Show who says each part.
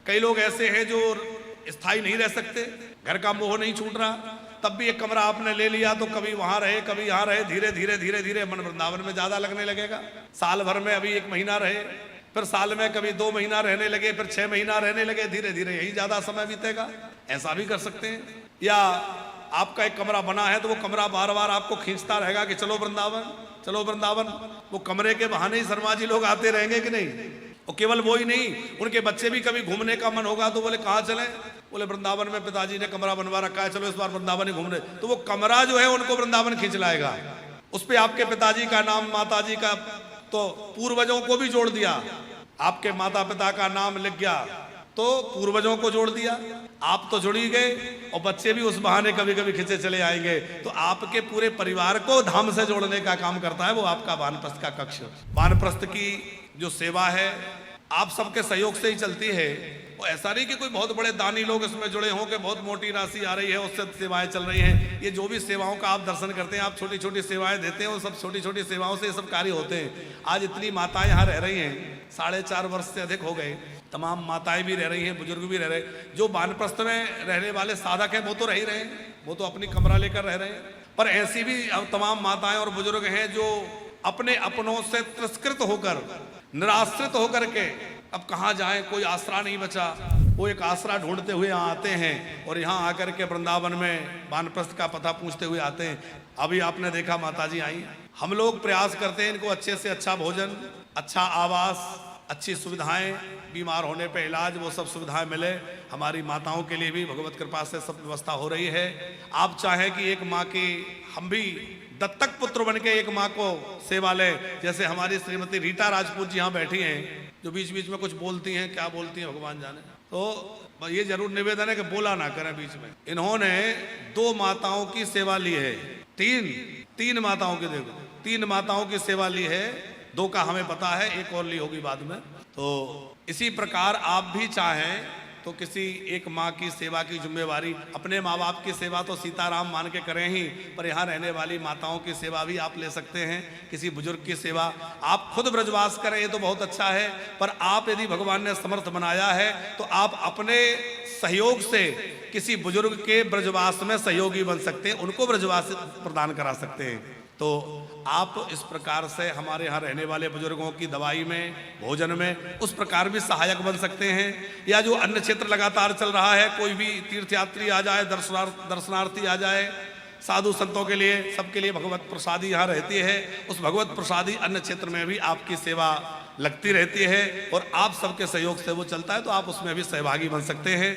Speaker 1: कई लोग ऐसे हैं जो स्थायी नहीं रह सकते, घर का मोह नहीं छूट रहा, तब भी एक कमरा आपने ले लिया तो कभी वहां रहे कभी यहाँ रहे, धीरे धीरे धीरे धीरे मन वृंदावन में ज्यादा लगने लगेगा। साल भर में अभी 1 महीना रहे, फिर साल में कभी 2 महीना रहने लगे, फिर 6 महीना रहने लगे, धीरे धीरे यही ज्यादा समय बीतेगा। ऐसा भी कर सकते हैं। या आपका एक कमरा बना है तो वो कमरा बार बार आपको खींचता रहेगा कि चलो वृंदावन चलो वृंदावन। वो कमरे के बहाने ही शर्मा जी लोग आते रहेंगे कि नहीं। और केवल वो ही नहीं, उनके बच्चे भी कभी घूमने का मन होगा तो बोले कहाँ चले, बोले वृंदावन में पिताजी ने कमरा बनवा रखा है, चलो इस बार वृंदावन ही घूमने। तो वो कमरा जो है उनको वृंदावन खींच लाएगा। उस पे आपके पिताजी का नाम, माताजी का, तो पूर्वजों को भी जोड़ दिया। आपके माता पिता का नाम लिख गया तो पूर्वजों को जोड़ दिया, आप तो जुड़ ही गए और बच्चे भी उस बहाने कभी कभी खिंचे चले आएंगे। तो आपके पूरे परिवार को धाम से जोड़ने का काम करता है वो आपका वानप्रस्थ का कक्ष। वानप्रस्थ की जो सेवा है आप सबके सहयोग से ही चलती है। वो ऐसा नहीं कि कोई बहुत बड़े दानी लोग इसमें जुड़े हों कि बहुत मोटी राशि आ रही है उससे सेवाएं चल रही हैं। ये जो भी सेवाओं का आप दर्शन करते हैं, आप छोटी छोटी सेवाएं देते हैं, वो सब छोटी छोटी सेवाओं से ये सब कार्य होते हैं। आज इतनी माताएं यहाँ रह रही हैं, 4.5 वर्ष से अधिक हो गए, तमाम माताएं भी रह रही हैं, बुजुर्ग भी रह रहे हैं। जो वानप्रस्थ में रहने वाले साधक हैं वो तो रह ही रहे हैं, वो तो अपनी कमरा लेकर रह रहे हैं। पर ऐसी भी तमाम माताएं और बुजुर्ग हैं जो अपने अपनों से तिरस्कृत होकर, निराश्रित होकर के अब कहाँ जाएं, कोई आसरा नहीं बचा, वो एक आसरा ढूंढते हुए यहाँ आते हैं और यहाँ आकर के वृंदावन में वानप्रस्थ का पता पूछते हुए आते हैं। अभी आपने देखा माताजी आई, हम लोग प्रयास करते हैं इनको अच्छे से अच्छा भोजन, अच्छा आवास, अच्छी सुविधाएं, बीमार होने पे इलाज, वो सब सुविधाएं मिले। हमारी माताओं के लिए भी भगवत कृपा से सब व्यवस्था हो रही है। आप चाहें कि एक माँ की, हम भी दत्तक पुत्र बन के एक माँ को सेवा लें, जैसे हमारी श्रीमती रीटा राजपूत जी यहाँ बैठी हैं जो बीच बीच में कुछ बोलती हैं, क्या बोलती हैं भगवान जाने। तो ये जरूर निवेदन है कि बोला ना करें बीच में। इन्होंने 2 माताओं की सेवा ली है, तीन माताओं की, देखो 3 माताओं की सेवा ली है, 2 का हमें पता है, एक और ली होगी बाद में। तो इसी प्रकार आप भी चाहें तो किसी एक माँ की सेवा की जिम्मेवारी, अपने माँ बाप की सेवा तो सीताराम मान के करें ही, पर यहाँ रहने वाली माताओं की सेवा भी आप ले सकते हैं। किसी बुजुर्ग की सेवा आप खुद ब्रजवास करें ये तो बहुत अच्छा है, पर आप यदि भगवान ने समर्थ बनाया है तो आप अपने सहयोग से किसी बुजुर्ग के ब्रजवास में सहयोगी बन सकते हैं, उनको ब्रजवास प्रदान करा सकते हैं। तो आप इस प्रकार से हमारे यहाँ रहने वाले बुजुर्गों की दवाई में, भोजन में उस प्रकार भी सहायक बन सकते हैं। या जो अन्न क्षेत्र लगातार चल रहा है, कोई भी तीर्थयात्री आ जाए, दर्शनार्थी आ जाए, साधु संतों के लिए, सबके लिए भगवत प्रसादी यहाँ रहती है। उस भगवत प्रसादी अन्न क्षेत्र में भी आपकी सेवा लगती रहती है और आप सबके सहयोग से वो चलता है, तो आप उसमें भी सहभागी बन सकते हैं।